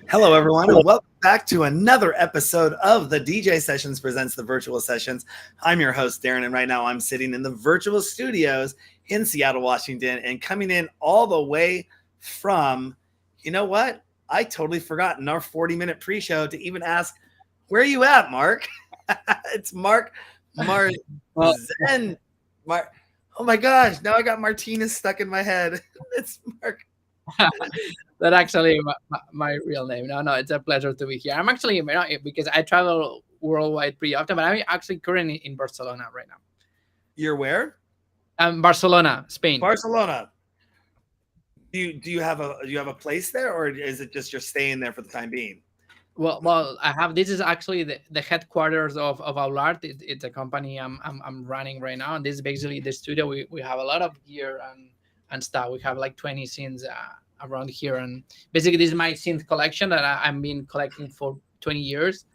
Hello, everyone, and welcome back to another episode of the DJ Sessions Presents the Virtual Sessions. I'm your host, Darren, and right now I'm sitting in the virtual studios in Seattle, Washington, and coming in all the way from, you know what? I totally forgot in our 40-minute pre-show to even ask, where are you at, Marc? It's Marc Well, Marzen. Oh my gosh, now I got Martinez stuck in my head. It's Marc. that actually my real name. No, it's a pleasure to be here. I'm actually because I travel worldwide pretty often, but I'm actually currently in Barcelona right now. You're where? Barcelona, Spain. Barcelona. Do you have a place there, or is it just you're staying there for the time being? Well, I have. This is actually the headquarters of Aulart. It's a company I'm running right now, and this is basically the studio. We have a lot of gear and stuff. We have like 20 scenes around here, and basically this is my synth collection that I've been collecting for 20 years.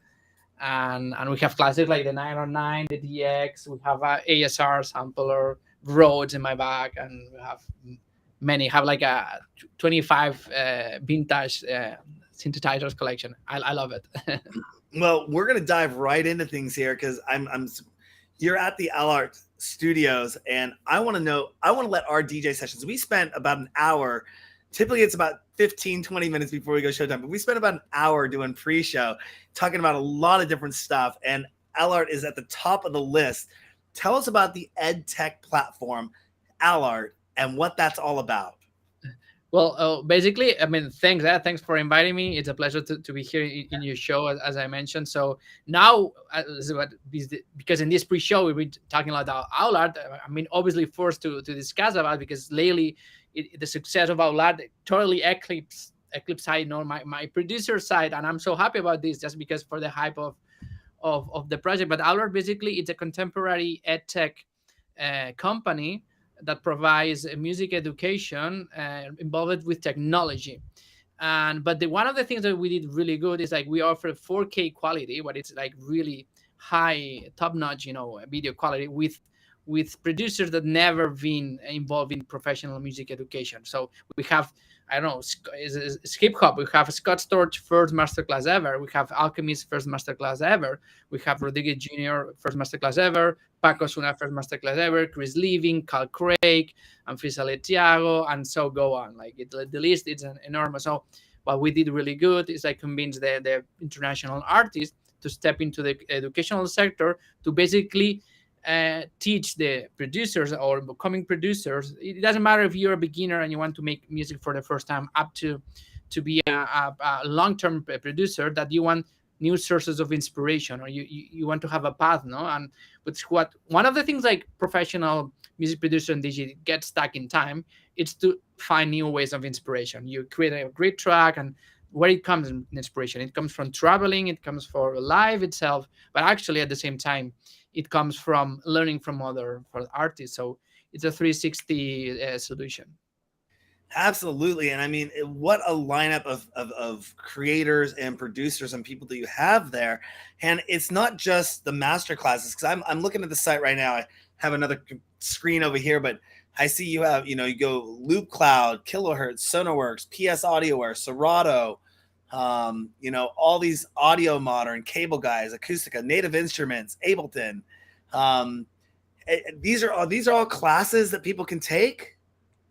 And we have classics like the 909, the DX. We have a ASR sampler, Rhodes in my bag, and we have many. Have like a 25 vintage synthesizers collection. I love it. Well, we're gonna dive right into things here because I'm you're at the Allard Studios, and I want to know. I want to let our DJ sessions. We spent about an hour. Typically, it's about 15, 20 minutes before we go showtime, but we spent about an hour doing pre-show, talking about a lot of different stuff, and Allard is at the top of the list. Tell us about the ed tech platform, Allard, and what that's all about. Well, basically, I mean, thanks for inviting me. It's a pleasure to be here in your show, as I mentioned. So now, because in this pre-show we've been talking about Aulard. I mean, obviously forced to discuss about because lately the success of Aulard totally eclipsed I know my producer side, and I'm so happy about this just because for the hype of the project. But Aulard basically it's a contemporary ed tech company that provides music education involved with technology. And but one of the things that we did really good is like we offer 4K quality, but it's like really high, top notch, video quality with producers that never been involved in professional music education. So we have I don't know, Skip Hop. We have Scott Storch first masterclass ever. We have Alchemist first masterclass ever. We have Rodriguez Jr. first masterclass ever. Paco Suna first masterclass ever. Chris Leving, Cal Craig, and Fisale Thiago, and so go on. Like the list is enormous. So what we did really good is I convinced the international artists to step into the educational sector to basically teach the producers or becoming producers. It doesn't matter if you're a beginner and you want to make music for the first time, up to be a long-term producer that you want new sources of inspiration or you want to have a path, no? And which what one of the things like professional music producer and DJ get stuck in time, it's to find new ways of inspiration. You create a great track, and where it comes in inspiration, it comes from traveling, it comes for live itself, but actually at the same time it comes from learning from other for artists. So it's a 360 solution. Absolutely. And I mean, what a lineup of creators and producers and people that you have there. And it's not just the master classes, because I'm looking at the site right now. I have another screen over here, but I see you have, you go Loop Cloud, Kilohertz, Sonarworks, PS Audioware, Serato, all these audio modern, Cable Guys, Acoustica, Native Instruments, Ableton. These are all classes that people can take.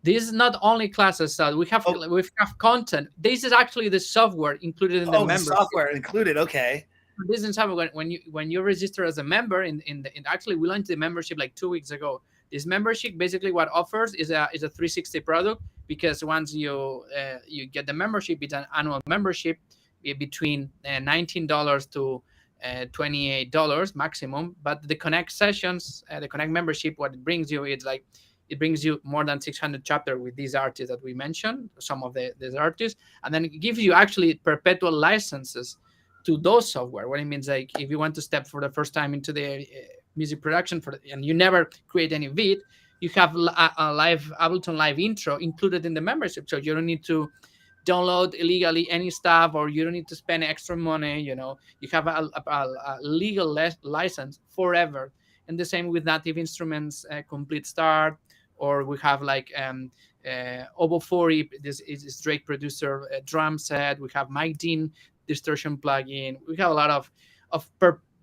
This is not only classes. We have content. This is actually the software included in the membership. The software included. Okay. This is software when you register as a member actually we launched the membership like 2 weeks ago. This membership basically what offers is a 360 product, because once you get the membership, it's an annual membership between $19 to $28 maximum. But the Connect sessions, the Connect membership, what it brings you is like it brings you more than 600 chapters with these artists that we mentioned, some of these artists, and then it gives you actually perpetual licenses to those software. What it means, like if you want to step for the first time into the music production and you never create any beat, you have a live Ableton Live intro included in the membership, so you don't need to download illegally any stuff, or you don't need to spend extra money. You have a legal license forever. And the same with Native Instruments, Complete Start, or we have like Obo 40, this is Drake producer drum set. We have Mike Dean distortion plugin. We have a lot of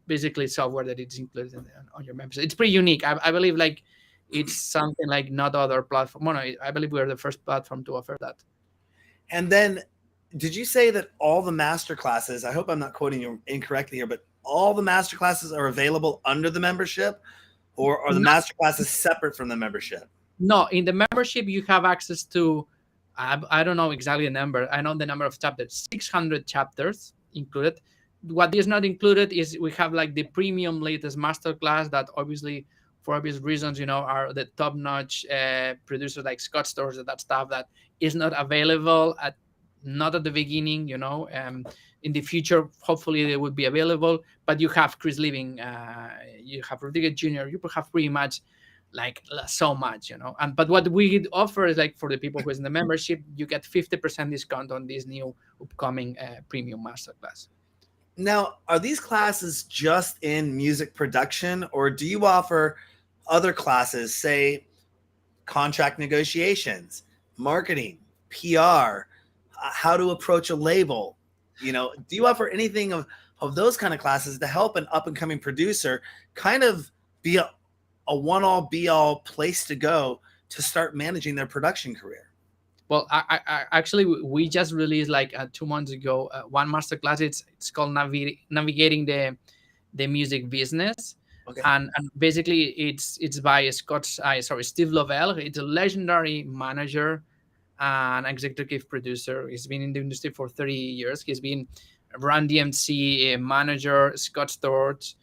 basically software that is included on your members. It's pretty unique. I believe like it's something like not other platform. Well, no, I believe we are the first platform to offer that. And then, did you say that all the master classes, I hope I'm not quoting you incorrectly here, but all the master classes are available under the membership, or are the No, master classes separate from the membership? no, in the membership you have access to, I don't know exactly the number. I know the number of chapters, 600 chapters included. What is not included is we have like the premium latest masterclass that obviously, for obvious reasons, are the top-notch producers like Scott Storrs, that stuff that is not available not at the beginning. In the future, hopefully they would be available. But you have Chris Living, you have Rodriguez Jr., you have pretty much like so much. And but what we offer is like for the people who is in the membership, you get 50% discount on this new upcoming premium masterclass. Now, are these classes just in music production, or do you offer other classes, say contract negotiations, marketing, PR, how to approach a label? Do you offer anything of those kind of classes to help an up and coming producer kind of be a one all be all place to go to start managing their production career? Well, I actually we just released like 2 months ago one masterclass. It's called navigating the music business. Okay. And basically it's by Steve Lovell. It's a legendary manager and executive producer. He's been in the industry for 30 years. He's been Run DMC manager, Scott Storch,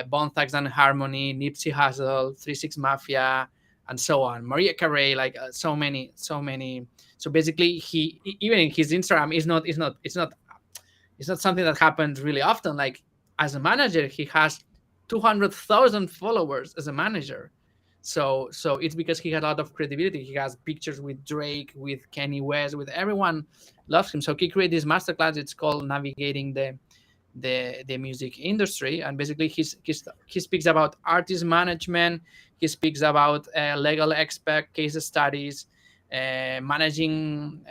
Bone Thugs and Harmony, Nipsey Hussle, 3 6 Mafia, and so on. Maria Carey, like so many. So basically, he even in his Instagram it's not something that happens really often. Like as a manager, he has 200,000 followers as a manager. So it's because he had a lot of credibility. He has pictures with Drake, with Kanye West, with everyone loves him. So he created this masterclass. It's called Navigating the music industry, and basically he speaks about artist management. He speaks about legal expert case studies, advising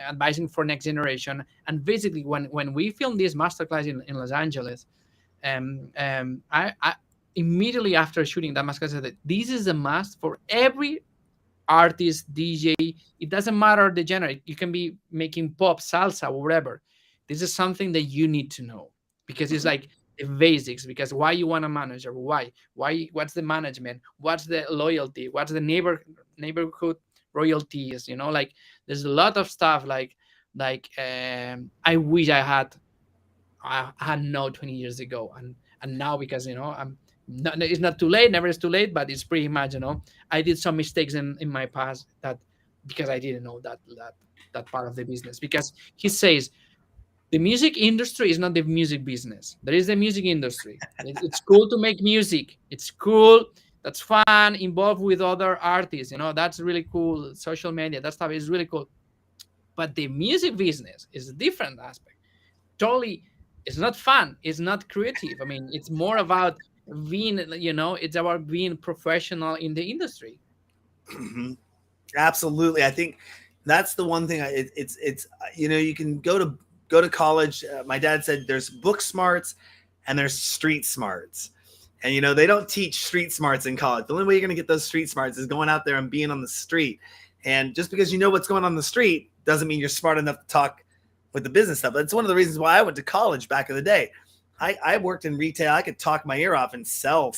for next generation. And basically when we filmed this masterclass in Los Angeles, I immediately after shooting that masterclass I said that this is a must for every artist, DJ. It doesn't matter the genre. You can be making pop, salsa, or whatever. This is something that you need to know, because it's like the basics. Because why you want a manager? Why? What's the management? What's the loyalty? What's the neighborhood royalties? Like there's a lot of stuff. I wish I had known 20 years ago, and now, because I'm not, it's not too late. Never is too late, but it's pretty much I did some mistakes in my past, that because I didn't know that part of the business. Because he says the music industry is not the music business. There is the music industry. It's cool to make music. It's cool. That's fun. Involved with other artists. That's really cool. Social media, that stuff is really cool. But the music business is a different aspect. Totally, it's not fun. It's not creative. I mean, it's more about being. It's about being professional in the industry. Absolutely. I think that's the one thing. It's you can go to college. My dad said there's book smarts and there's street smarts. And, they don't teach street smarts in college. The only way you're going to get those street smarts is going out there and being on the street. And just because you know what's going on the street doesn't mean you're smart enough to talk with the business stuff. That's one of the reasons why I went to college back in the day. I worked in retail. I could talk my ear off and sell.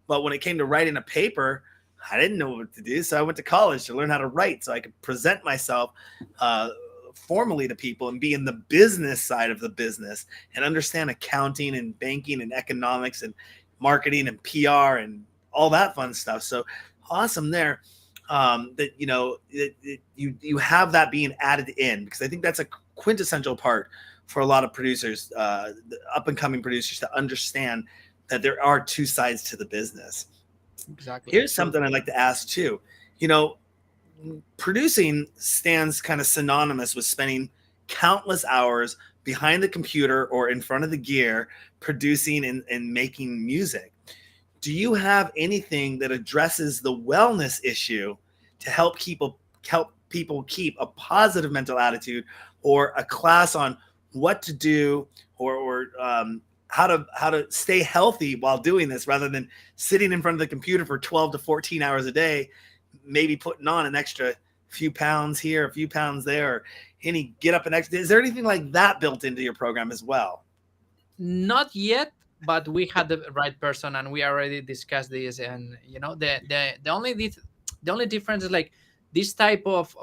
But when it came to writing a paper, I didn't know what to do. So I went to college to learn how to write so I could present myself formally to people and be in the business side of the business and understand accounting and banking and economics and marketing and PR and all that fun stuff. So awesome there that you have that being added in, because I think that's a quintessential part for a lot of producers, the up and coming producers, to understand that there are two sides to the business. Exactly. Here's something I'd like to ask too. Producing stands kind of synonymous with spending countless hours behind the computer or in front of the gear producing and making music. Do you have anything that addresses the wellness issue to help help people keep a positive mental attitude, or a class on what to do, or how to stay healthy while doing this, rather than sitting in front of the computer for 12 to 14 hours a day, maybe putting on an extra few pounds here, a few pounds there, or any get up and extra. Is there anything like that built into your program as well? Not yet, but we had the right person, and we already discussed this. And the only difference is like this type of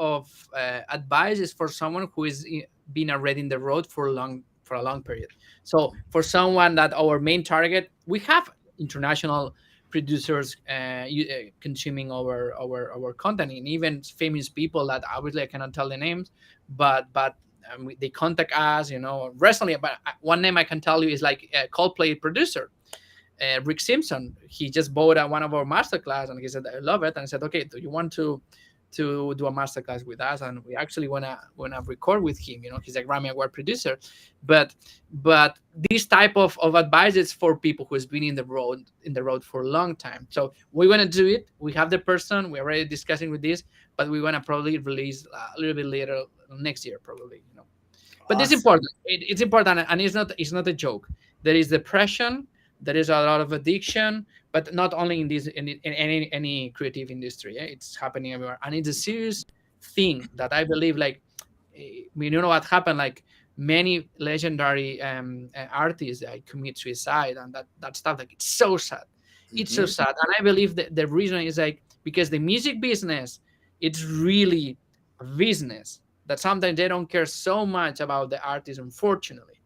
advice is for someone who is been already in the road for a long period. So for someone that our main target, we have international producers consuming our content, and even famous people that obviously I cannot tell the names, but they contact us, recently. But one name I can tell you is like a Coldplay producer, Rick Simpson. He just bought one of our masterclass, and he said, "I love it." And I said, "Okay, do you want to do a masterclass with us?" And we actually wanna record with him. He's a Grammy Award producer, but this type of advice is for people who's been in the road for a long time. So we want to do it. We have the person. We're already discussing with this, but we want to probably release a little bit later next year, probably. But it's Awesome. important. It's important, and it's not a joke. There is depression. There is a lot of addiction, but not only in any creative industry. It's happening everywhere, and it's a serious thing that I believe. Like, what happened? Like many legendary artists, commit suicide, and that stuff. Like, it's so sad. It's so Mm-hmm. sad, and I believe that the reason is like because the music business, it's really a business that sometimes they don't care so much about the artist, unfortunately.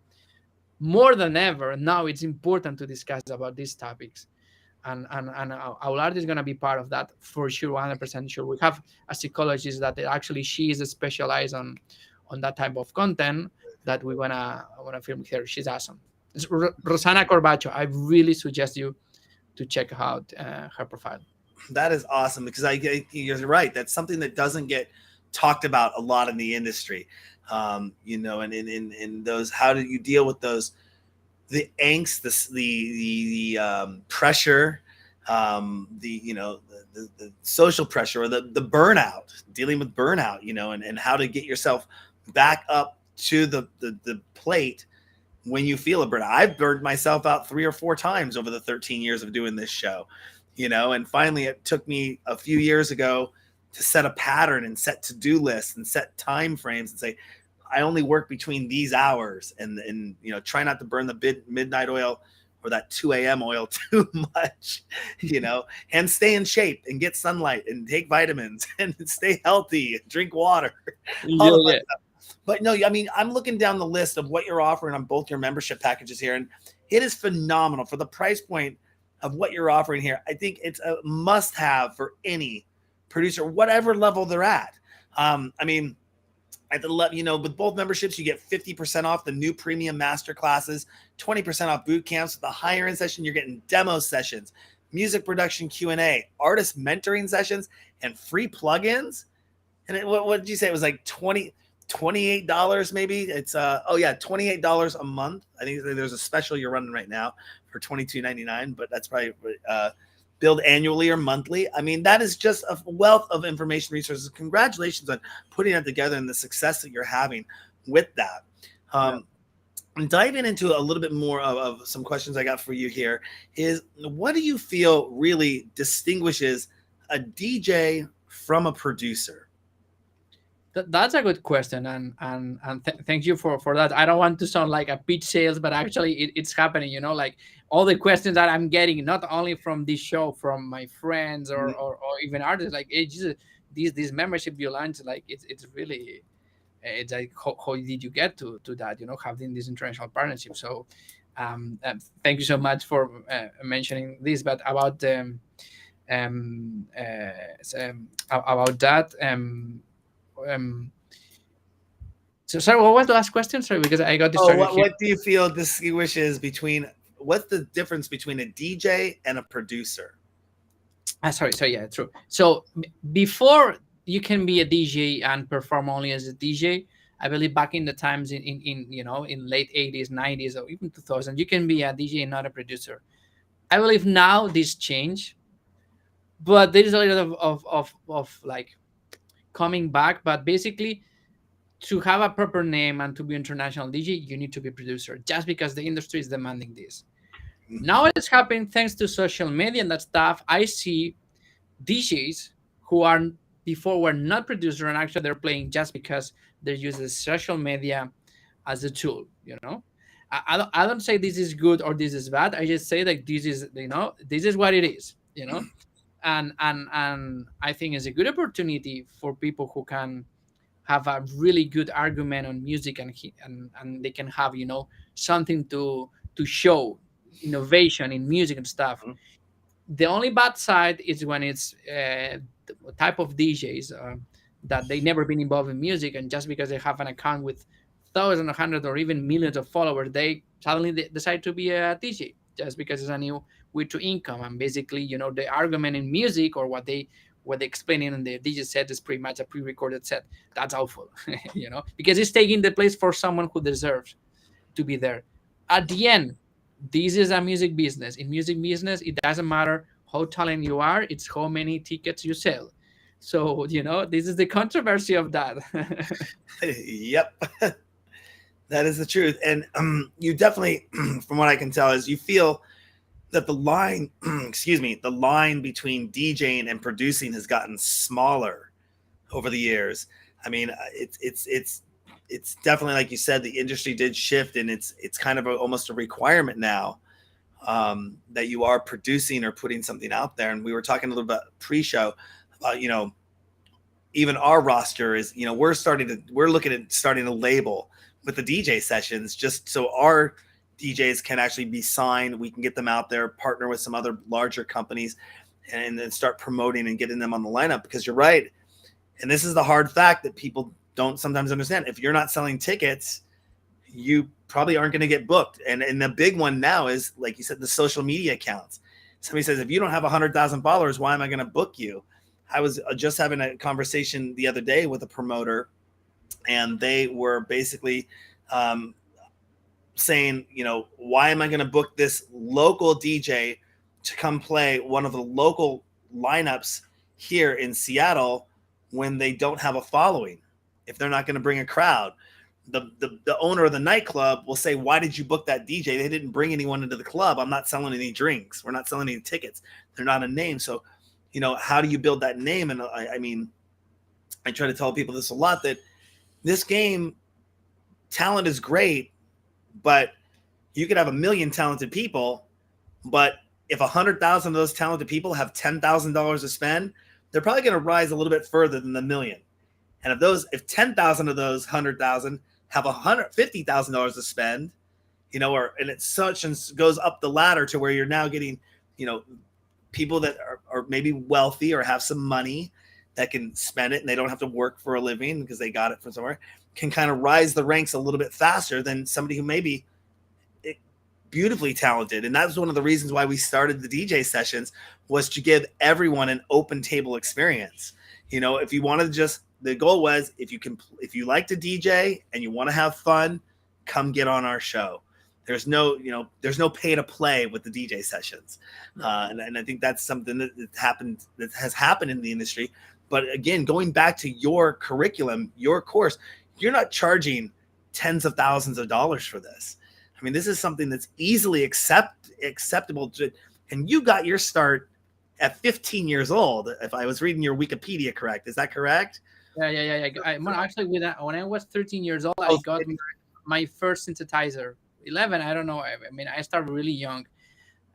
More than ever now, it's important to discuss about these topics, and our art is going to be part of that for sure, 100% sure. We have a psychologist that actually she is specialized on that type of content that we wanna film with her. She's awesome. It's Rosana Corbacho. I really suggest you to check out her profile. That is awesome, because you're right. That's something that doesn't get talked about a lot in the industry. And in those, how do you deal with those, the angst, the pressure, the social pressure, or the burnout, dealing with burnout, and how to get yourself back up to the plate when you feel a burnout. I've burned myself out 3 or 4 times over the 13 years of doing this show, and finally it took me a few years ago to set a pattern and set to-do lists and set time frames and say, I only work between these hours, and try not to burn the midnight oil or that 2 a.m. oil too much, and stay in shape and get sunlight and take vitamins and stay healthy and drink water, all Yeah, the fun yeah. stuff. But no, I mean, I'm looking down the list of what you're offering on both your membership packages here, and it is phenomenal for the price point of what you're offering here. I think it's a must have for any producer, whatever level they're at. I mean, at with both memberships, you get 50% off the new premium master classes, 20% off boot camps. With the higher end session, you're getting demo sessions, music production Q&A, artist mentoring sessions, and free plugins. And what did you say? It was like $28 maybe. It's $28 a month. I think there's a special you're running right now for $22.99, but that's probably billed annually or monthly. I mean, that is just a wealth of information resources. Congratulations on putting that together and the success that you're having with that. Yeah. And diving into a little bit more of some questions I got for you here is, what do you feel really distinguishes a DJ from a producer? That's a good question, and thank you for that. I don't want to sound like a pitch sales, but actually it's happening. Like all the questions that I'm getting, not only from this show, from my friends or even artists, like, hey, Jesus, this membership you launched, like it's really, it's like how did you get to that? Having this international partnership. So, thank you so much for mentioning this. But about about that. Um, so sorry, what was the last question? Sorry, because I got Oh, distracted what here. what do you feel distinguishes between, what's the difference between a DJ and a producer? Sorry. So yeah, true. So before you can be a DJ and perform only as a DJ, I believe back in the times in late 80s, 90s, or even 2000, you can be a DJ and not a producer. I believe now this change, but there is a lot of like coming back. But basically, to have a proper name and to be international DJ, you need to be a producer, just because the industry is demanding this. Now it's happening thanks to social media and that stuff. I see DJs who are before were not producer, and actually they're playing just because they use the social media as a tool. I don't say this is good or this is bad. I just say that this is, this is what it is. And I think it's a good opportunity for people who can have a really good argument on music, and they can have, something to show, innovation in music and stuff. The only bad side is when it's the type of DJs that they never been involved in music, and just because they have an account with thousands, hundreds, or even millions of followers, they suddenly decide to be a DJ just because it's a new way to income. And basically, the argument in music, or what they explaining in the DJ set, is pretty much a pre-recorded set. That's awful, because it's taking the place for someone who deserves to be there. At the end, this is a music business. In music business, it doesn't matter how talented you are, it's how many tickets you sell. So, this is the controversy of that. Yep. That is the truth. And you definitely, from what I can tell, is you feel that the line, excuse me, the line between DJing and producing has gotten smaller over the years. I mean, it's definitely, like you said, the industry did shift, and it's kind of almost a requirement now that you are producing or putting something out there. And we were talking a little bit pre-show about, even our roster is, we're looking at starting a label with the DJ sessions, just so our DJs can actually be signed. We can get them out there, partner with some other larger companies, and then start promoting and getting them on the lineup. Because you're right, and this is the hard fact that people don't sometimes understand. If you're not selling tickets, you probably aren't going to get booked. And the big one now is, like you said, the social media accounts. Somebody says, if you don't have 100,000 followers, why am I going to book you? I was just having a conversation the other day with a promoter, and they were basically saying, why am I going to book this local DJ to come play one of the local lineups here in Seattle when they don't have a following, if they're not going to bring a crowd? The owner of the nightclub will say, why did you book that DJ? They didn't bring anyone into the club. I'm not selling any drinks. We're not selling any tickets. They're not a name. So, how do you build that name? And I mean, I try to tell people this a lot, that this game, talent is great, but you could have 1 million talented people, but if 100,000 of those talented people have $10,000 to spend, they're probably going to rise a little bit further than the million. And if 10,000 of those 100,000 have $150,000 to spend, and it's such, and goes up the ladder to where you're now getting, people that are maybe wealthy or have some money that can spend it, and they don't have to work for a living because they got it from somewhere, can kind of rise the ranks a little bit faster than somebody who may be beautifully talented. And that was one of the reasons why we started the DJ sessions, was to give everyone an open table experience. If you wanted to just, the goal was, if you like to DJ and you want to have fun, come get on our show. There's no pay to play with the DJ sessions. And I think that's something that has happened in the industry. But again, going back to your curriculum, your course, you're not charging tens of thousands of dollars for this. I mean, this is something that's easily acceptable to, and you got your start at 15 years old, if I was reading your Wikipedia correct. Is that correct? Yeah. Actually, when I was 13 years old, I got my first synthesizer. 11, I don't know. I mean, I started really young.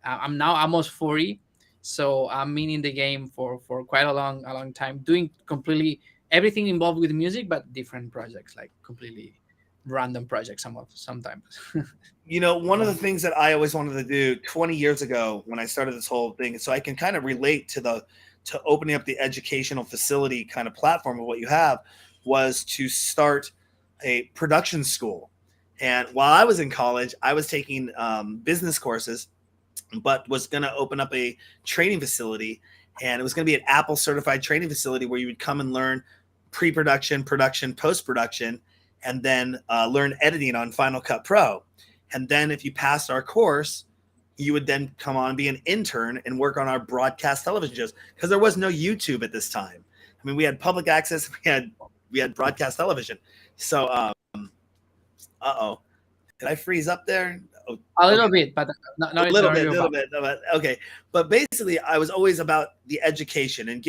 I'm now almost 40, so I'm in the game for quite a long time, doing completely everything involved with music, but different projects, like completely random projects sometimes. One of the things that I always wanted to do 20 years ago when I started this whole thing, so I can kind of relate to opening up the educational facility kind of platform of what you have, was to start a production school. And while I was in college, I was taking business courses, but was going to open up a training facility. And it was going to be an Apple certified training facility where you would come and learn pre-production, production, post-production, and then learn editing on Final Cut Pro. And then if you passed our course, you would then come on and be an intern and work on our broadcast television shows, because there was no YouTube at this time. I I mean, we had public access, we had broadcast television. So, uh-oh, did I freeze up there? Oh, A okay. little bit, but A now it's little not bit, your little fault. bit. Okay, but basically, I was always about the education and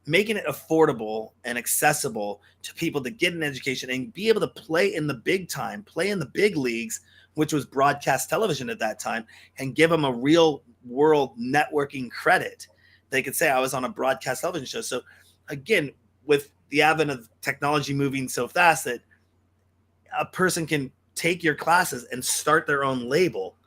making it affordable and accessible to people to get an education and be able to play in the big time, play in the big leagues, which was broadcast television at that time, and give them a real world networking credit. They could say I was on a broadcast television show. So, again, with the advent of technology moving so fast that a person can take your classes and start their own label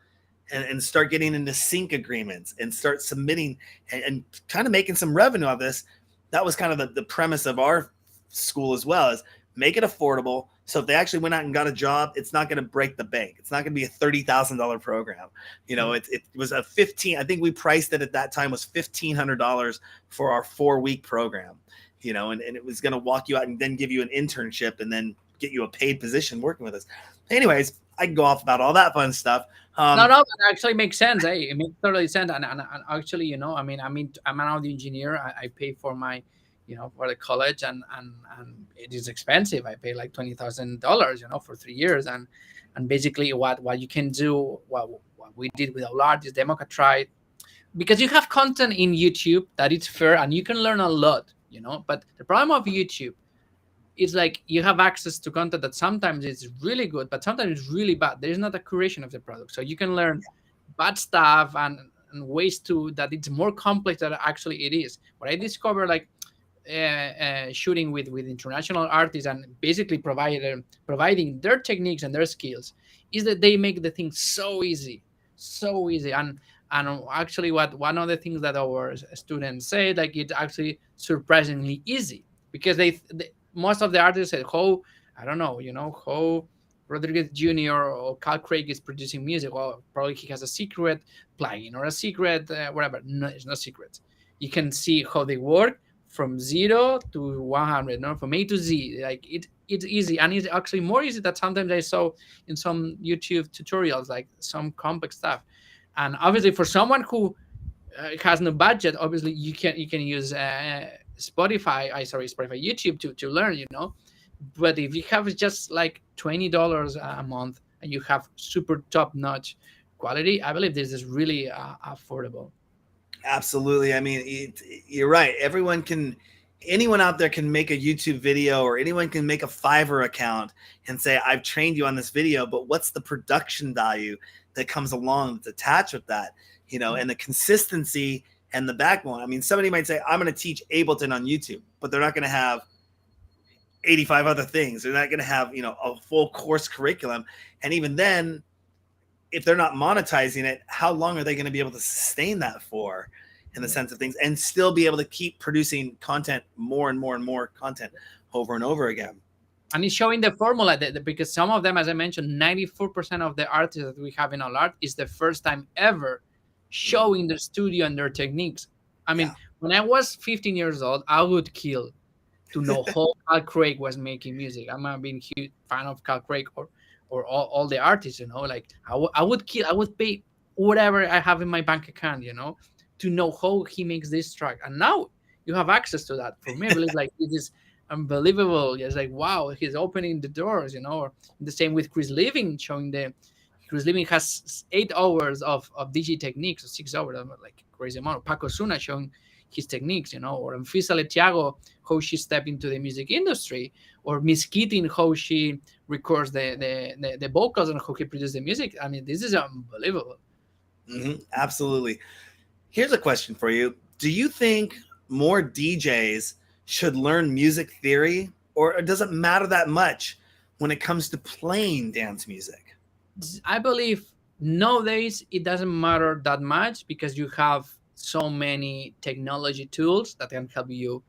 and start getting into sync agreements and start submitting and kind of making some revenue of this. That was kind of the premise of our school as well, is make it affordable. So if they actually went out and got a job, it's not going to break the bank. It's not going to be a $30,000 program. It was a 15. I think we priced it at that time was $1,500 for our 4-week program. And it was going to walk you out and then give you an internship and then get you a paid position working with us. Anyways, I can go off about all that fun stuff. No, that actually makes sense. It makes totally sense. And actually, I'm an audio engineer. I pay for my, for the college, and it is expensive. I pay like $20,000, for 3 years. And basically, what you can do, what we did with our art is democratize, because you have content in YouTube that it's fair and you can learn a lot, But the problem of YouTube, it's like you have access to content that sometimes is really good, but sometimes it's really bad. There is not a curation of the product. So you can learn bad stuff and ways to that it's more complex than actually it is. What I discovered, like shooting with international artists and basically providing their techniques and their skills, is that they make the thing so easy. And actually, what one of the things that our students say, like it's actually surprisingly easy, because they most of the artists said, how, I don't know, how Rodriguez Jr. or Cal Craig is producing music. Well, probably he has a secret plugin or a secret whatever. No, it's no secret. You can see how they work from 0 to 100, from A to Z. Like it's easy, and it's actually more easy than sometimes I saw in some YouTube tutorials, like some complex stuff. And obviously, for someone who has no budget, obviously you can use Spotify, YouTube to learn, But if you have just like $20 a month and you have super top notch quality, I believe this is really affordable. Absolutely. I mean, you're right. Anyone out there can make a YouTube video, or anyone can make a Fiverr account and say, I've trained you on this video, but what's the production value that comes along that's attached with that, and the consistency and the backbone. I mean, somebody might say, I'm going to teach Ableton on YouTube, but they're not going to have 85 other things. They're not going to have, a full course curriculum. And even then, if they're not monetizing it, how long are they going to be able to sustain that for, in the sense of things, and still be able to keep producing content, more and more and more content over and over again? And it's showing the formula because some of them, as I mentioned, 94% of the artists that we have in our art is the first time ever showing their studio and their techniques. I mean, when I was 15 years old, I would kill to know how Cal Craig was making music. I'm a big huge fan of Cal Craig or all the artists, like I would pay whatever I have in my bank account, to know how he makes this track. And now you have access to that. For me, I believe like it is unbelievable. It's like, wow, he's opening the doors, or the same with Chris Living, showing Chris Living has 8 hours of digi techniques, or 6 hours, like crazy amount. Paco Suna showing his techniques, or Anfisa Letiago, how she stepped into the music industry, or Miss Keating, how she records the vocals and how he produced the music. I mean, this is unbelievable. Mm-hmm. Absolutely. Here's a question for you. Do you think more DJs should learn music theory, or does it matter that much when it comes to playing dance music? I believe nowadays it doesn't matter that much, because you have so many technology tools that can help you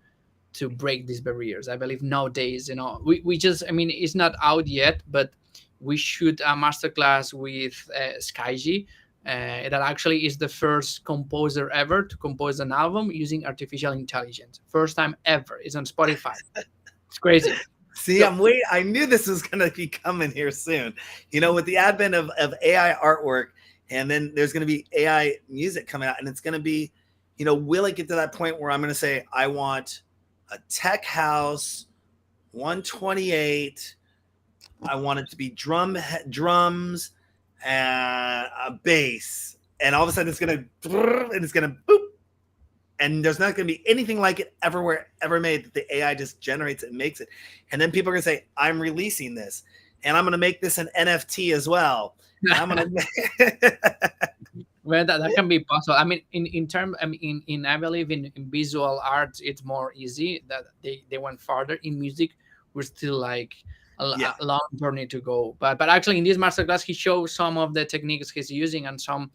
to break these barriers. I believe nowadays, we just, I mean, it's not out yet, but we shoot a masterclass with Skyji, that actually is the first composer ever to compose an album using artificial intelligence. First time ever. It's on Spotify. It's crazy. See, I knew this was going to be coming here soon. With the advent of AI artwork, and then there's going to be AI music coming out, and it's going to be, will it get to that point where I'm going to say, I want a tech house, 128. I want it to be drums and a bass, and all of a sudden it's gonna boop, and there's not gonna be anything like it ever made. That the AI just generates it and makes it, and then people are gonna say, "I'm releasing this, and I'm gonna make this an NFT as well, and I'm gonna." Well, that can be possible. I mean, in term, I mean, I believe in visual arts, it's more easy that they went farther. In music, we're still like Yeah, a long journey to go. But actually, in this masterclass, he shows some of the techniques he's using and some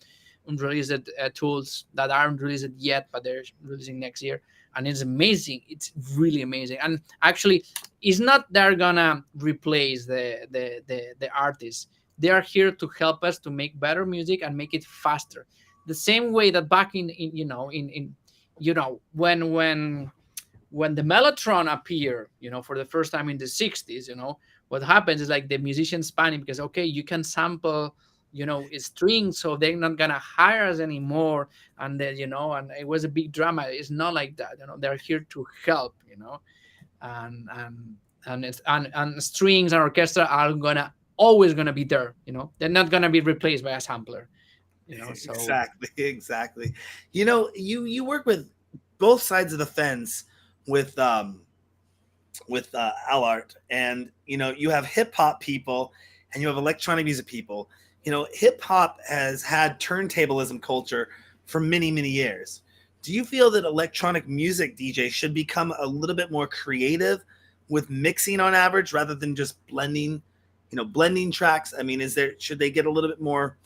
unreleased tools that aren't released yet, but they're releasing next year. And it's amazing. It's really amazing. And actually, it's not they're gonna replace the artists. They are here to help us to make better music and make it faster. The same way that back in in when the mellotron appeared, for the first time in the 60s, what happens is like the musicians panic because okay, you can sample strings, so they're not gonna hire us anymore. And then and it was a big drama. It's not like that. They're here to help. And strings and orchestra are gonna always gonna be there. They're not gonna be replaced by a sampler. So exactly, exactly. You work with both sides of the fence with Alart, and you have hip hop people and you have electronic music people. Hip hop has had turntablism culture for many years. Do you feel that electronic music DJs should become a little bit more creative with mixing on average rather than just blending tracks? I mean, should they get a little bit more,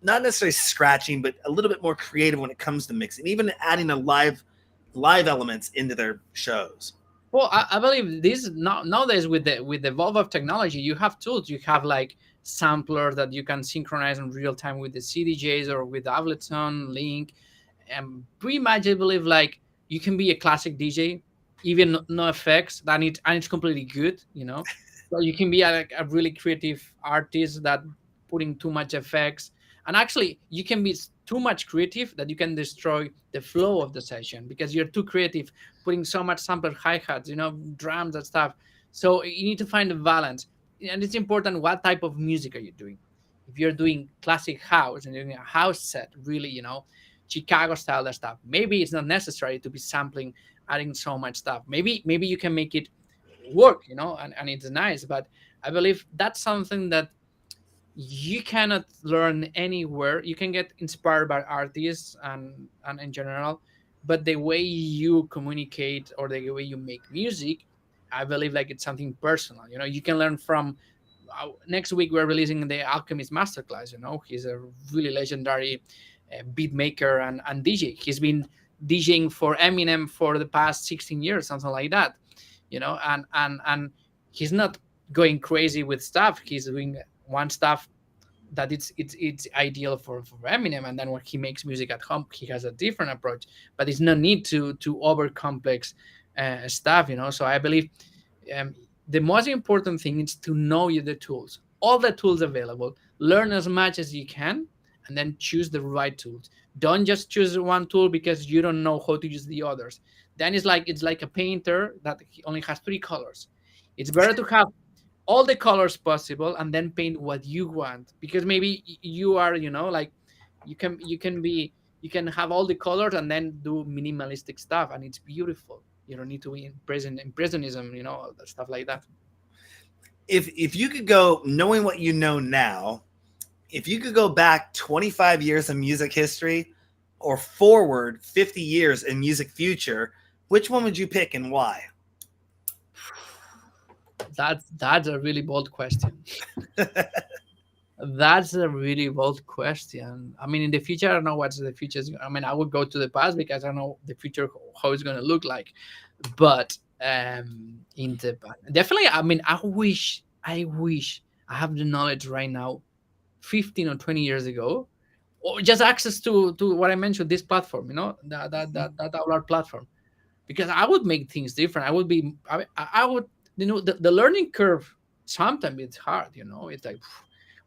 not necessarily scratching, but a little bit more creative when it comes to mixing, even adding a live elements into their shows? well, I believe this nowadays with the evolve of technology, you have tools. You have like samplers that you can synchronize in real time with the CDJs or with Ableton Link, and pretty much I believe like you can be a classic DJ, even no effects, and it's completely good. So you can be like a really creative artist that putting too much effects, and actually you can be too much creative that you can destroy the flow of the session because you're too creative, putting so much sample hi-hats, drums and stuff. So you need to find a balance. And it's important what type of music are you doing. If you're doing classic house and you're doing a house set, really, Chicago style that stuff, maybe it's not necessary to be sampling, adding so much stuff. Maybe you can make it work, and it's nice. But I believe that's something that you cannot learn anywhere. You can get inspired by artists and in general, but the way you communicate or the way you make music, I believe like it's something personal. You can learn from. Next week we're releasing the Alchemist masterclass. He's a really legendary beat maker and DJ. He's been DJing for Eminem for the past 16 years, something like that. And he's not going crazy with stuff. He's doing one stuff that it's ideal for Eminem, and then when he makes music at home, he has a different approach. But it's no need to over complex stuff. So I believe um, the most important thing is to know the tools, all the tools available. Learn as much as you can, and then choose the right tools. Don't just choose one tool because you don't know how to use the others. Then it's like a painter that only has three colors. It's better to have all the colors possible and then paint what you want, because maybe you are like you can have all the colors and then do minimalistic stuff and it's beautiful. You don't need to be impressionism, all that stuff like that. If you could go, knowing what you know now, if you could go back 25 years in music history or forward 50 years in music future, which one would you pick and why? That's a really bold question. That's a really bold question. I mean, in the future, I don't know what's the future. I mean, I would go to the past because I don't know the future how it's going to look like. But in the past, definitely, I mean, I wish I have the knowledge right now, 15 or 20 years ago, or just access to what I mentioned, this platform, that our platform, because I would make things different. I would be, I would, the learning curve. Sometimes it's hard, It's like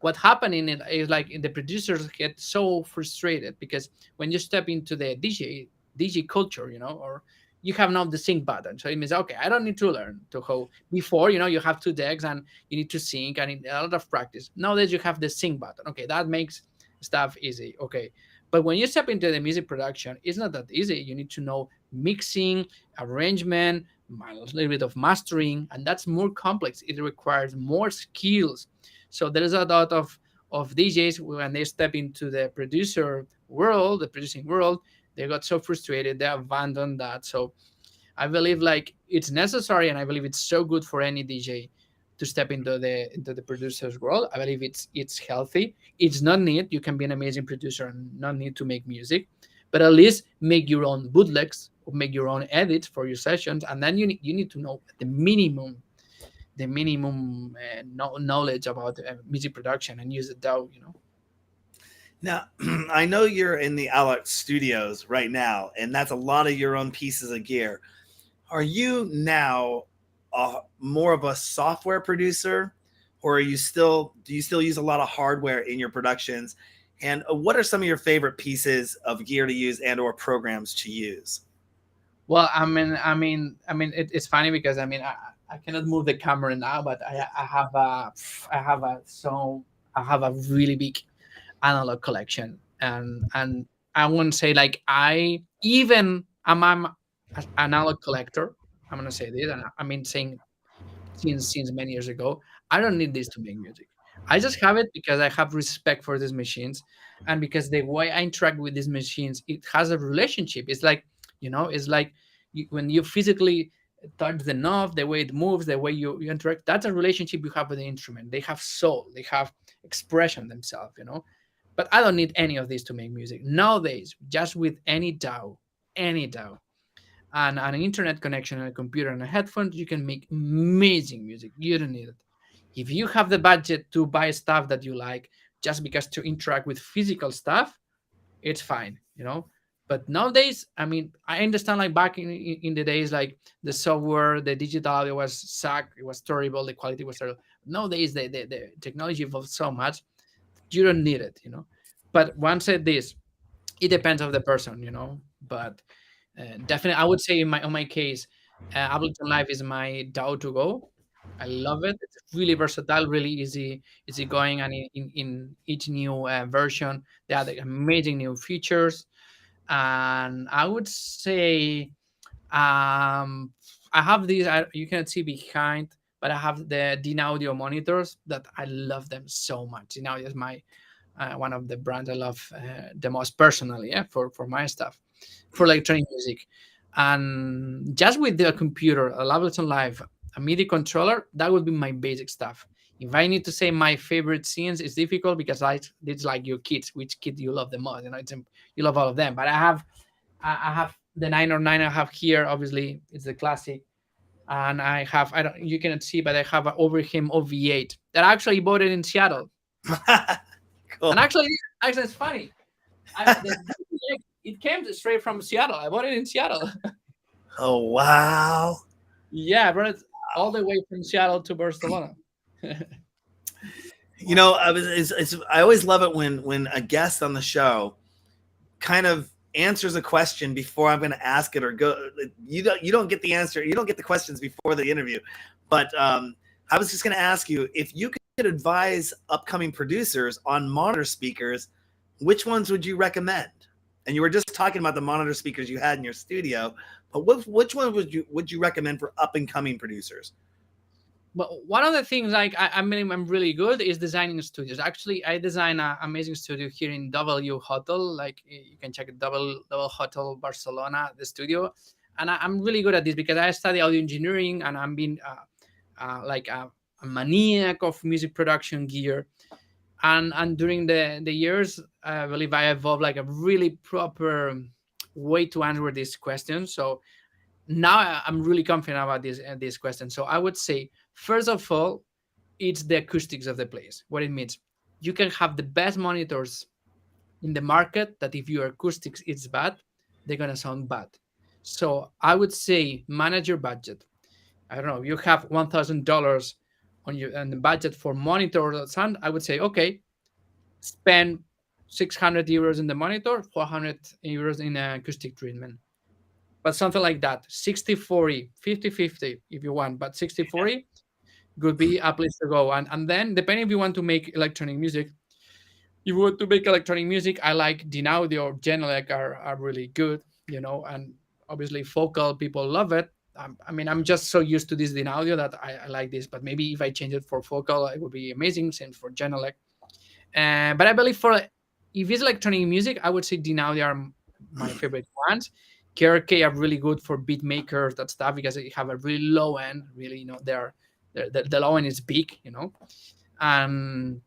what happened in it is like the producers get so frustrated because when you step into the DJ culture, or you have now the sync button. So it means, okay, I don't need to learn to how before, you have two decks and you need to sync and a lot of practice. Nowadays you have the sync button. Okay, that makes stuff easy. Okay. But when you step into the music production, it's not that easy. You need to know mixing, arrangement, a little bit of mastering, and that's more complex. It requires more skills. So there is a lot of DJs when they step into the producer world, the producing world, they got so frustrated, they abandoned that. So I believe like it's necessary, and I believe it's so good for any DJ to step into the producer's world. I believe it's healthy. It's not need you can be an amazing producer and not need to make music, but at least make your own bootlegs or make your own edits for your sessions, and then you need to know the minimum knowledge about music production and use the DAW. Now, I know you're in the Alex Studios right now, and that's a lot of your own pieces of gear. Are you now more of a software producer, or do you still use a lot of hardware in your productions? And what are some of your favorite pieces of gear to use and or programs to use? Well, it's funny because I cannot move the camera now, but I have a really big analog collection, and I wouldn't say like I'm an analog collector. I'm gonna say this, and I mean saying since many years ago. I don't need this to make music. I just have it because I have respect for these machines, and because the way I interact with these machines, it has a relationship. It's like it's like when you physically touch the knob, the way it moves, the way you interact. That's a relationship you have with the instrument. They have soul. They have expression themselves. But I don't need any of this to make music nowadays. Just with any DAW, and an internet connection and a computer and a headphones, you can make amazing music. You don't need it. If you have the budget to buy stuff that you like just because to interact with physical stuff, it's fine. But nowadays, I understand like back in the days, like the software, the digital audio was suck, it was terrible, the quality was terrible. Nowadays, the technology evolved so much, you don't need it. But once said this, it depends of the person. But definitely, I would say on my case, Ableton Live is my DAW to go. I love it. It's really versatile, really easy going, and in each new version, they add amazing new features. And I would say, I have these. You can see behind, but I have the DIN Audio monitors that I love them so much. DIN Audio is my one of the brands I love the most personally, yeah, for my stuff, for electronic music. And just with the computer, a Ableton Live, a MIDI controller, that would be my basic stuff. If I need to say my favorite scenes, it's difficult because it's like your kids. Which kid you love the most? You love all of them. But I have the 909 I have here. Obviously, it's the classic, and I don't you cannot see, but I have an Overheim OV8 that I actually bought it in Seattle. Cool. And actually, it's funny. It came straight from Seattle. I bought it in Seattle. Oh wow. Yeah, I brought it all the way from Seattle to Barcelona. I always love it when a guest on the show kind of answers a question before I'm going to ask it or go. You don't get the answer. You don't get the questions before the interview. But I was just going to ask you if you could advise upcoming producers on monitor speakers, which ones would you recommend? And you were just talking about the monitor speakers you had in your studio, but which one would you recommend for up and coming producers? But one of the things like I'm really good is designing studios. Actually, I design an amazing studio here in W Hotel. Like you can check it, double Hotel Barcelona, the studio. And I'm really good at this because I study audio engineering, and I'm being like a maniac of music production gear. And during the years, I believe I evolved like a really proper way to answer these questions. So now I'm really confident about this question. So I would say, first of all, it's the acoustics of the place. What it means, you can have the best monitors in the market that if your acoustics is bad, they're gonna sound bad. So I would say manage your budget. I don't know. You have $1,000 on the budget for monitor or sound. I would say, okay, spend 600 euros in the monitor, 400 euros in acoustic treatment. but something like that, 60-40, 50-50 if you want, but 60-40 could be a place to go. And then depending if you want to make electronic music, if you want to make electronic music, I like Dynaudio or Genelec are really good, and obviously Focal, people love it. I mean, I'm just so used to this Dynaudio that I like this, but maybe if I change it for Focal, it would be amazing. Same for Genelec. But I believe for if it's electronic music, I would say Dynaudio are my favorite ones. KRK are really good for beat makers, that stuff, because they have a really low end. Really, the low end is big. And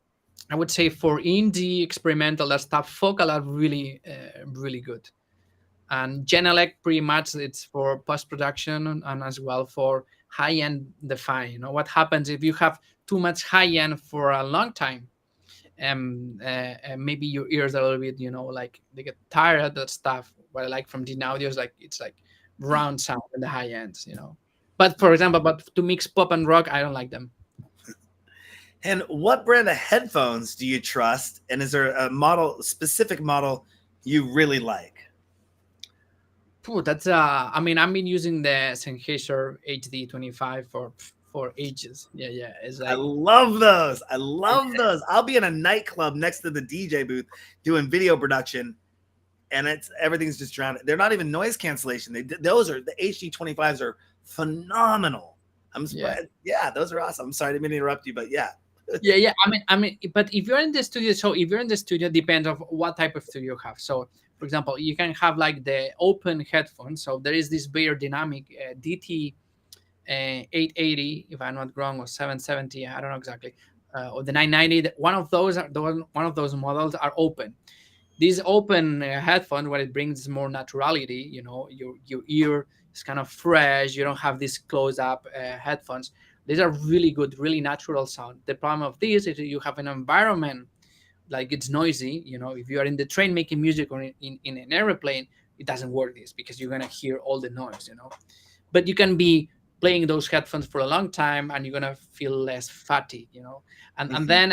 I would say for indie experimental, that stuff, Focal are really good. And Genelec, pretty much, it's for post production and as well for high end define. What happens if you have too much high end for a long time? And maybe your ears are a little bit, like they get tired of that stuff. What I like from the audio is like it's like round sound in the high ends. But for example, but to mix pop and rock, I don't like them. And what brand of headphones do you trust? And is there a specific model you really like? That's I mean, I've been using the Sennheiser HD 25 for ages. Yeah. It's I like love those. I love those. I'll be in a nightclub next to the DJ booth doing video production, and everything's just drowned. They're not even noise cancellation. Those are the HD 25s are phenomenal. I'm surprised. Yeah, those are awesome. I'm sorry, I didn't mean to interrupt you, but yeah. Yeah. I mean, but if you're in the studio, so if you're in the studio, depends of what type of studio you have. So, for example, you can have like the open headphones. So there is this Bayer Dynamic DT 880, if I'm not wrong, or 770. I don't know exactly, or the 990. One of those one of those models are open. These open headphones, what it brings is more naturality. Your ear is kind of fresh. You don't have these close up headphones. These are really good, really natural sound. The problem of this is you have an environment like it's noisy. If you are in the train making music or in an airplane, it doesn't work this because you're gonna hear all the noise. But you can be playing those headphones for a long time and you're gonna feel less fatty. And then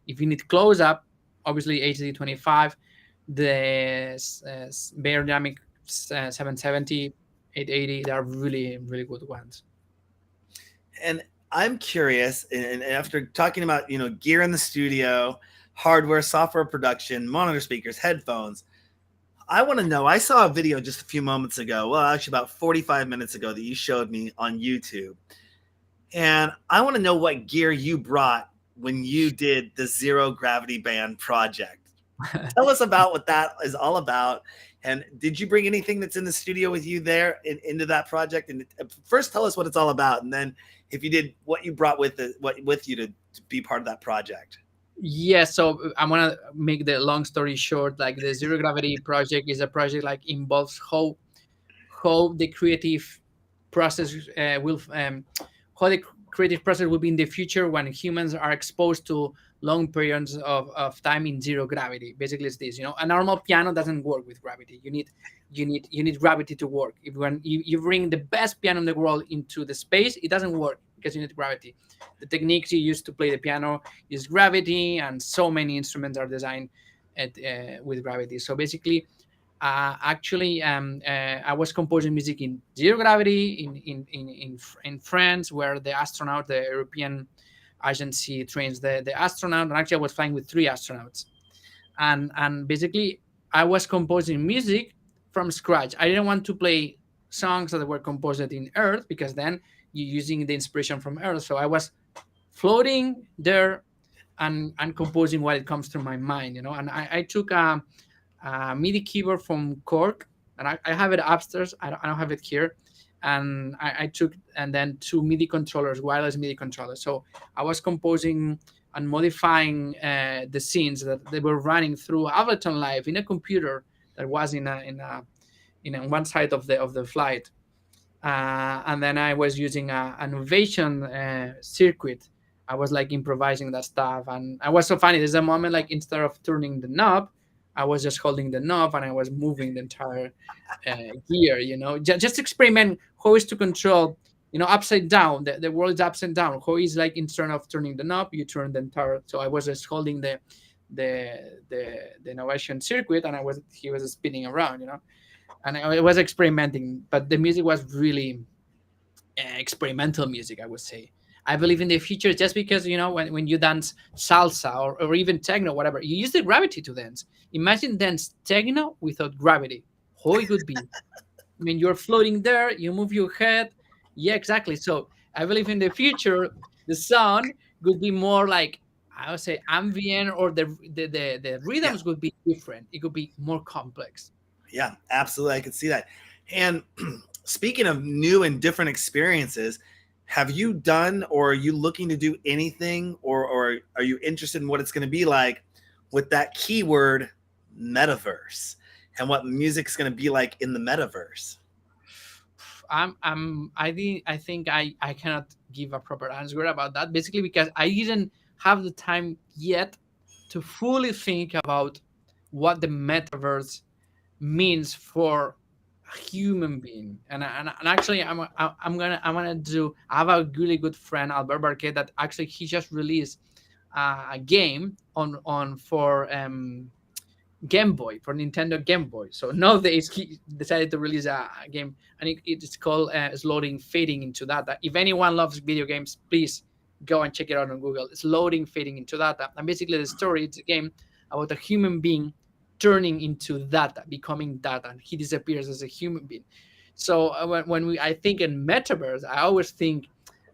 if you need close up, obviously HD 25, the Bayer Dynamic 770, 880, they are really really good ones. And I'm curious, and after talking about gear in the studio, hardware, software production, monitor speakers, headphones, I want to know. I saw a video just a few moments ago. Well, actually, about 45 minutes ago, that you showed me on YouTube, and I want to know what gear you brought when you did the Zero Gravity Band project. Tell us about what that is all about. And did you bring anything that's in the studio with you there into that project? And first, tell us what it's all about, and then if you did, what you brought with you to be part of that project. Yeah, so I want to make the long story short. Like the Zero Gravity project is a project like involves how the creative process will how the creative process will be in the future when humans are exposed to long periods of time in zero gravity. Basically, it's this. A normal piano doesn't work with gravity. You need gravity to work. If when you bring the best piano in the world into the space, it doesn't work because you need gravity. The techniques you use to play the piano is gravity, and so many instruments are designed with gravity. So basically, actually, I was composing music in zero gravity in France, where the astronaut, the European agency, trains the astronaut. And actually, I was flying with three astronauts, and basically, I was composing music from scratch. I didn't want to play songs that were composed in Earth because then you're using the inspiration from Earth. So I was floating there and composing what it comes to my mind. And I took MIDI keyboard from Cork, and I have it upstairs. I don't have it here. And I took and then two MIDI controllers, wireless MIDI controllers. So I was composing and modifying the scenes that they were running through Ableton Live in a computer that was in one side of the flight. And then I was using an Ovation circuit. I was like improvising that stuff, and I was so funny. There's a moment like instead of turning the knob, I was just holding the knob and I was moving the entire gear. Just experiment how is to control. Upside down. The world is upside down. How is like instead of turning the knob, you turn the entire. So I was just holding the innovation circuit, and he was spinning around. and I was experimenting, but the music was really experimental music, I would say. I believe in the future, just because when you dance salsa, or even techno, whatever, you use the gravity to dance. Imagine dance techno without gravity. How it would be? I mean, you're floating there, you move your head. Yeah, exactly. So I believe in the future, the sound would be more like, I would say, ambient, or the Yeah, rhythms would be different. It could be more complex. yeah, absolutely. I could see that. And speaking of new and different experiences, have you done or are you looking to do anything, or are you interested in what it's going to be like with that keyword metaverse, and what music's going to be like in the metaverse? I think I cannot give a proper answer about that. Basically, because I didn't have the time yet to fully think about what the metaverse means for a human being. And actually, I'm gonna do. I have a really good friend, Albert Barquet, that actually he just released a game on for Game Boy, for Nintendo Game Boy. So nowadays he decided to release a game, and it's called Slowing Fading into Data. If anyone loves video games, please go and check it out on Google. It's Loading Fading into Data, and basically the story, it's a game about a human being turning into data, becoming data, and he disappears as a human being. So when I think in metaverse, I always think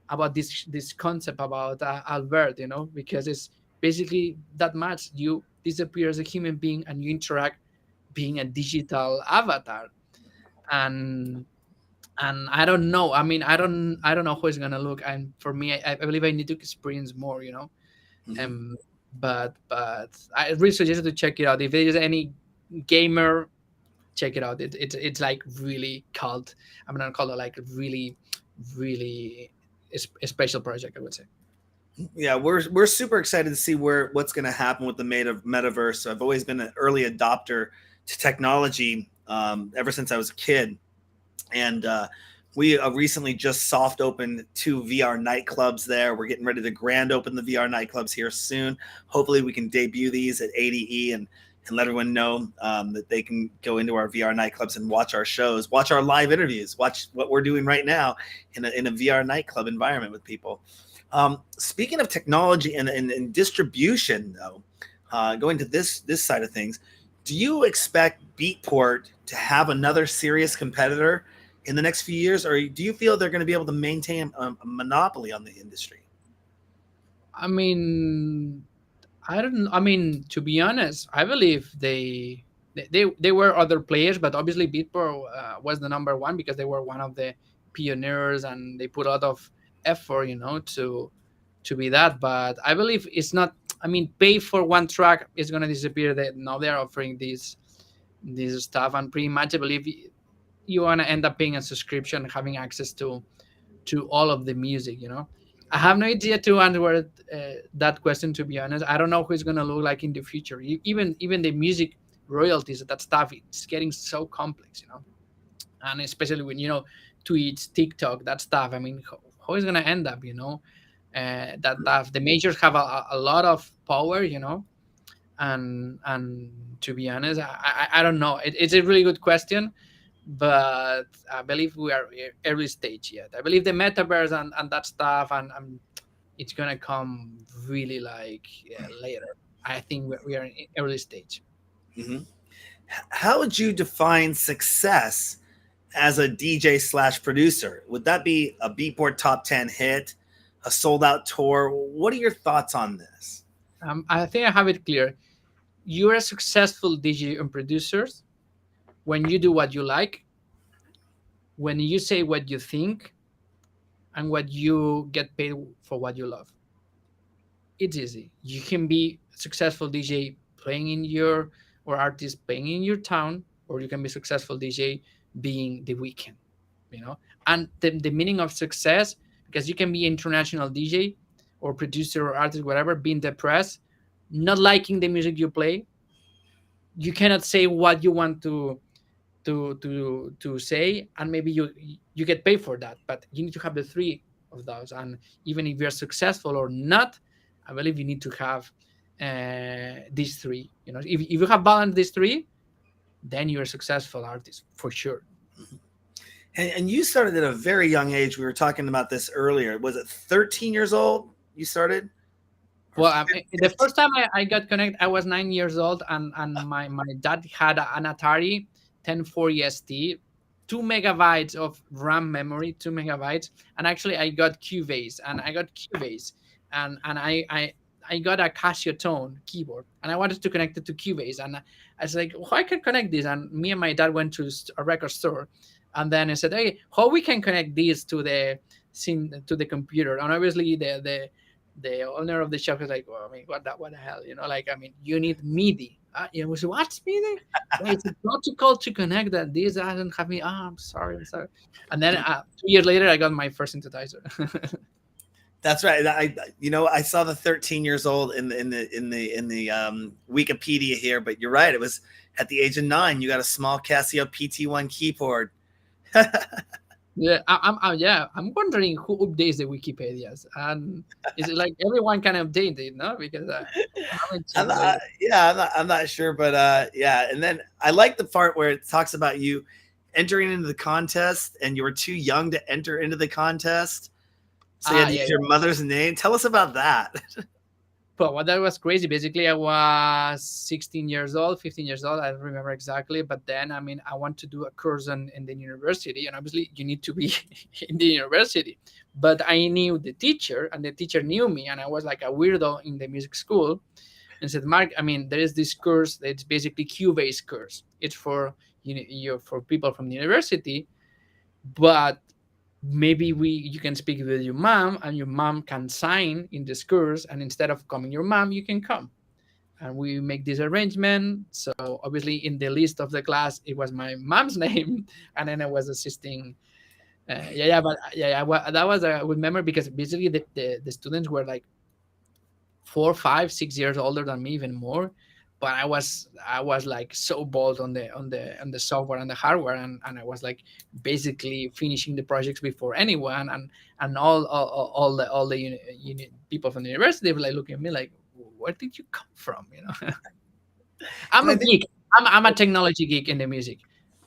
about this concept about Albert, because it's basically that much. You disappear as a human being and you interact being a digital avatar. And and I don't know. I mean, I don't know how it's gonna look. And for me, I believe I need to experience more. Mm-hmm. Um, but I really suggest to check it out. If there's any gamer, check it out. It's like really cult. I'm gonna call it like really, really a special project, I would say. Yeah, we're super excited to see what's going to happen with the metaverse. I've always been an early adopter to technology, ever since I was a kid, and we recently just soft opened two VR nightclubs there. We're getting ready to grand open the VR nightclubs here soon. Hopefully, we can debut these at ADE and let everyone know that they can go into our VR nightclubs and watch our shows, watch our live interviews, watch what we're doing right now in a VR nightclub environment with people. Speaking of technology and distribution, though, going to this side of things, do you expect Beatport to have another serious competitor in the next few years, or do you feel they're going to be able to maintain a monopoly on the industry? I mean, I don't. I mean, to be honest, I believe they were other players, but obviously Beatport was the number one because they were one of the pioneers, and they put a lot of effort, to be that. But I believe it's not. I mean, pay for one track is gonna disappear. That now they're offering this stuff, and pretty much I believe you wanna end up paying a subscription, having access to all of the music. I have no idea to answer that question, to be honest. I don't know who it's gonna look like in the future. Even the music royalties, that stuff, it's getting so complex. And especially when Twitch, TikTok, that stuff. I mean, how is gonna end up? That the majors have a lot of power. And to be honest, I don't know. It's a really good question, but I believe we are early stage yet. I believe the metaverse and that stuff, and it's gonna come really like later. I think we are in early stage. Mm-hmm. How would you define success as a DJ slash producer? Would that be a Beatport top 10 hit, a sold out tour? What are your thoughts on this? I think I have it clear. You're a successful DJ and producers when you do what you like, when you say what you think, and what you get paid for what you love. It's easy. You can be a successful DJ playing in your or artist playing in your town, or you can be successful DJ being the weekend, you know. And the meaning of success, because you can be international DJ or producer or artist, whatever, being depressed, not liking the music you play. You cannot say what you want to say, and maybe you get paid for that, but you need to have the three of those. And even if you're successful or not, I believe you need to have these three. If you have balanced these three, then you're a successful artist for sure. And you started at a very young age. We were talking about this earlier. Was it 13 years old you started? Or Well, the 15? first time I got connected, I was 9 years old, and my dad had an Atari 1040 ST, 2 megabytes of RAM memory, 2 megabytes, and actually I got Cubase, and I got a Casio Tone keyboard, and I wanted to connect it to Cubase, and I was like, "Oh, I can connect this." And me and my dad went to a record store, and then I said, "Hey, how we can connect this to the computer?" And obviously the owner of the shop was like, well, I mean, what the hell, like, I mean, you need MIDI. We said, what's MIDI? Yeah, it's a protocol to connect that. This doesn't have me. Oh, I'm sorry. And then 2 years later, I got my first synthesizer. That's right. I saw the 13 years old in the Wikipedia here, but you're right. It was at the age of 9. You got a small Casio PT1 keyboard. Yeah, I'm wondering who updates the Wikipedias, and is it like everyone can update it, no? Because I haven't I'm checked not, lately. yeah, I'm not sure, but yeah. And then I like the part where it talks about you entering into the contest, and you were too young to enter into the contest, so you had to Yeah, use yeah. your mother's name. Tell us about that. But what that was crazy. Basically, I was 16 years old, 15 years old. I don't remember exactly. But then, I mean, I want to do a course in the university, and obviously, you need to be in the university. But I knew the teacher, and the teacher knew me, and I was like a weirdo in the music school. And said, Mark, I mean, there is this course that's basically Q-based course. It's for for people from the university, but maybe you can speak with your mom, and your mom can sign in this course, and instead of coming your mom, you can come, and we make this arrangement. So obviously in the list of the class it was my mom's name, and then I was assisting. But that was a good memory, because basically the students were like 4, 5, 6 years older than me, even more. But I was like so bold on the software and the hardware, and I was like basically finishing the projects before anyone, and all the people from the university were like looking at me like, where did you come from? I'm And a I think geek. I'm a technology geek in the music.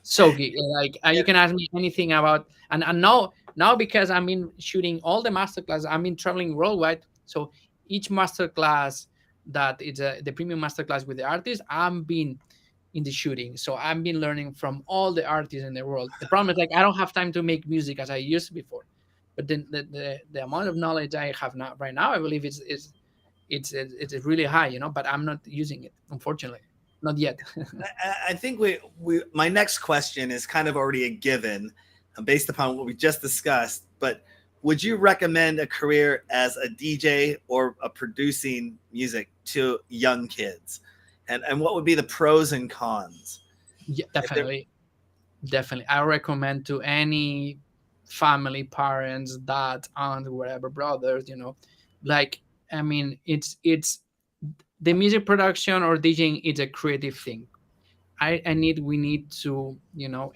So geek. Like, yeah, you can ask me anything about, and now because I'm in shooting all the masterclass, I'm in traveling worldwide. So each masterclass that it's the premium masterclass with the artist, I'm been in the shooting. So I've been learning from all the artists in the world. The problem is, like, I don't have time to make music as I used before. But then the amount of knowledge I have now right now, I believe it's really high, but I'm not using it, unfortunately. Not yet. I think we my next question is kind of already a given, based upon what we just discussed. But would you recommend a career as a DJ or a producing music to young kids? And what would be the pros and cons? Yeah, If there, definitely. I recommend to any family, parents, dad, aunt, whatever, brothers, like, I mean, it's the music production or DJing. It's a creative thing. We need to,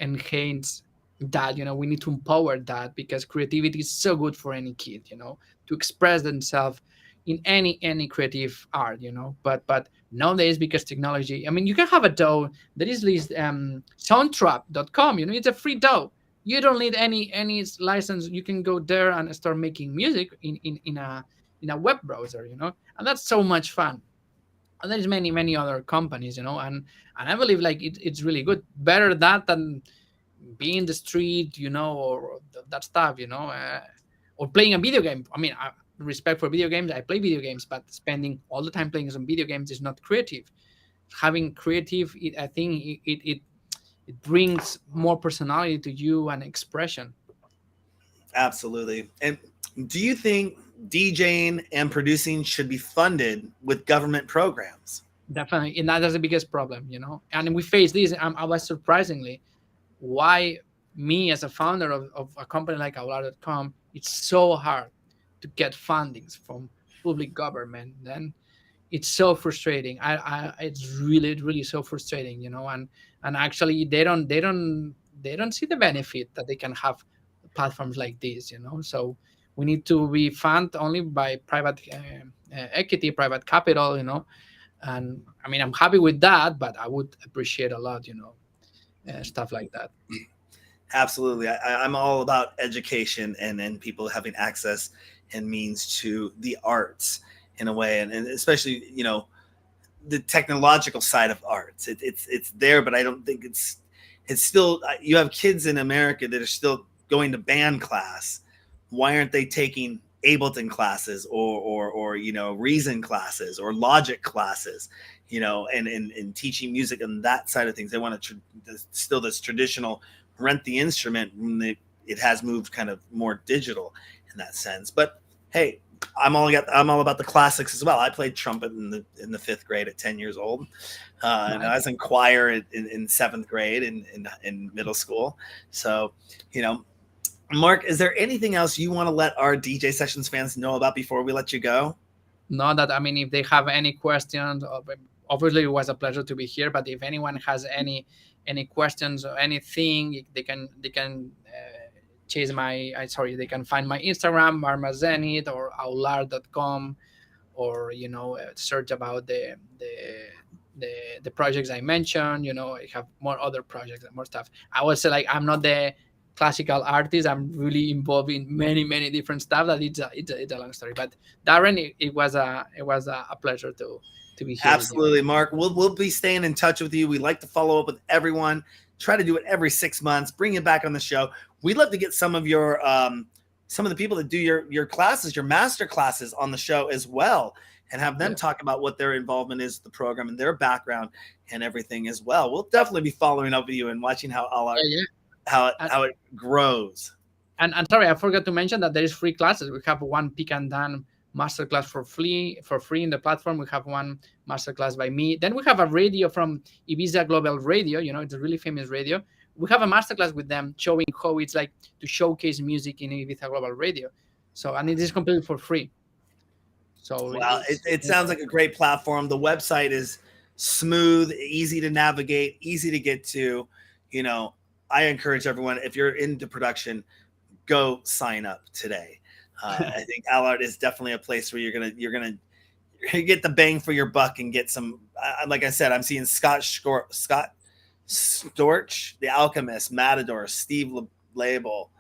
enhance that. We need to empower that, because creativity is so good for any kid, to express themselves in any creative art, but nowadays, because technology, I mean, you can have a DAW. There is this soundtrap.com, it's a free DAW. You don't need any license. You can go there and start making music in a web browser, and that's so much fun. And there's many other companies, and I believe, like, it's really good, better that than being in the street, or that stuff, or playing a video game. I mean, respect for video games, I play video games, but spending all the time playing some video games is not creative. Having creative, I think it brings more personality to you and expression. absolutely. And do you think DJing and producing should be funded with government programs? Definitely, and that's the biggest problem, and we face this. I was surprisingly, why me as a founder of a company like Avlar.com, it's so hard to get fundings from public government. Then it's so frustrating. It's really so frustrating, and actually they don't see the benefit that they can have platforms like this, So we need to be funded only by private equity, private capital, and I mean, I'm happy with that, but I would appreciate a lot. stuff like that. Absolutely. I'm all about education and people having access and means to the arts in a way. And especially, the technological side of arts. It's there, but I don't think it's still, you have kids in America that are still going to band class. Why aren't they taking Ableton classes or Reason classes or Logic classes, and teaching music and that side of things? They want to still this traditional rent the instrument when it has moved kind of more digital in that sense. But hey, I'm all about the classics as well. I played trumpet in the 5th grade at 10 years old, and I was in choir in 7th grade in middle school. So, Marc, is there anything else you want to let our DJ Sessions fans know about before we let you go? No, that I mean, if they have any questions, obviously it was a pleasure to be here. But if anyone has any questions or anything, they can chase they can find my Instagram, Marzenit, or aular.com, or search about the projects I mentioned. I have more other projects and more stuff. I would say, like, I'm not the classical artist. I'm really involved in many different stuff. That it's a long story. But Darren, it was a pleasure to be here with you. Absolutely, Marc. We'll be staying in touch with you. We like to follow up with everyone. Try to do it every 6 months. Bring you back on the show. We'd love to get some of the people that do your classes, your master classes, on the show as well, and have them talk about what their involvement is with the program and their background and everything as well. We'll definitely be following up with you and watching how how it grows. And sorry, I forgot to mention that there is free classes. We have one Pick and Dan masterclass for free in the platform. We have one masterclass by me. Then we have a radio from Ibiza Global Radio. It's a really famous radio. We have a masterclass with them showing how it's like to showcase music in Ibiza Global Radio. So, and it is completely for free. So wow, it sounds like a great platform. The website is smooth, easy to navigate, easy to get to. I encourage everyone, if you're into production, go sign up today. I think Allard is definitely a place where you're gonna get the bang for your buck and get some. Like I said, I'm seeing Scott Storch, the Alchemist, Matador, Steve Label,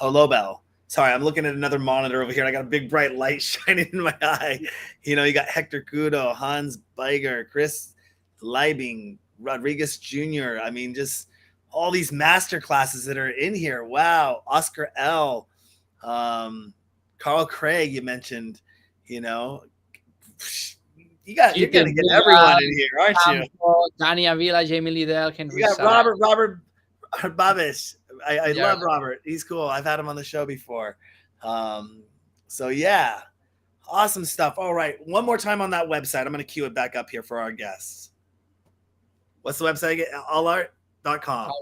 Lobel. Sorry, I'm looking at another monitor over here. I got a big bright light shining in my eye. You got Hector Kudo, Hans Beiger, Chris Leibing, Rodriguez Jr. I mean, just all these master classes that are in here. Wow. Oscar L. Carl Craig, you mentioned, you're going to get everyone in here, aren't you? Danny Avila, Jamie Liddell, Henry. You got Robert Babish. I love Robert. He's cool. I've had him on the show before. So yeah, awesome stuff. All right. One more time on that website. I'm going to cue it back up here for our guests. What's the website again? Allart.com.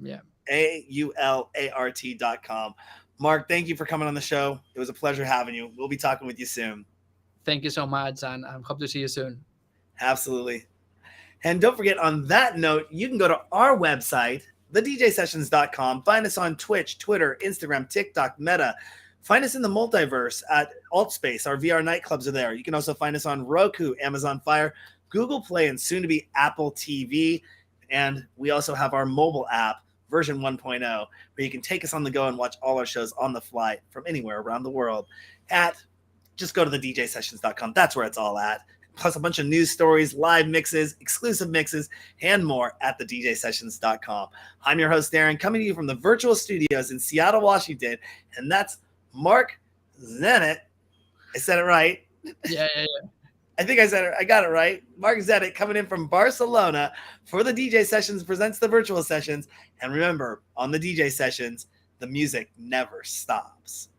Yeah. AULART.com. Marc, thank you for coming on the show. It was a pleasure having you. We'll be talking with you soon. Thank you so much, and I hope to see you soon. Absolutely. And don't forget, on that note, you can go to our website, thedjsessions.com. Find us on Twitch, Twitter, Instagram, TikTok, Meta. Find us in the multiverse at Altspace. Our VR nightclubs are there. You can also find us on Roku, Amazon Fire, Google Play, and soon to be Apple TV. And we also have our mobile app, version 1.0, where you can take us on the go and watch all our shows on the fly from anywhere around the world. Just go to thedjsessions.com. That's where it's all at. Plus a bunch of news stories, live mixes, exclusive mixes, and more at thedjsessions.com. I'm your host, Darren, coming to you from the virtual studios in Seattle, Washington, and that's Marzenit. I said it right. Yeah. I think I got it right. Marzenit coming in from Barcelona for the DJ Sessions presents the virtual sessions. And remember, on the DJ Sessions, the music never stops.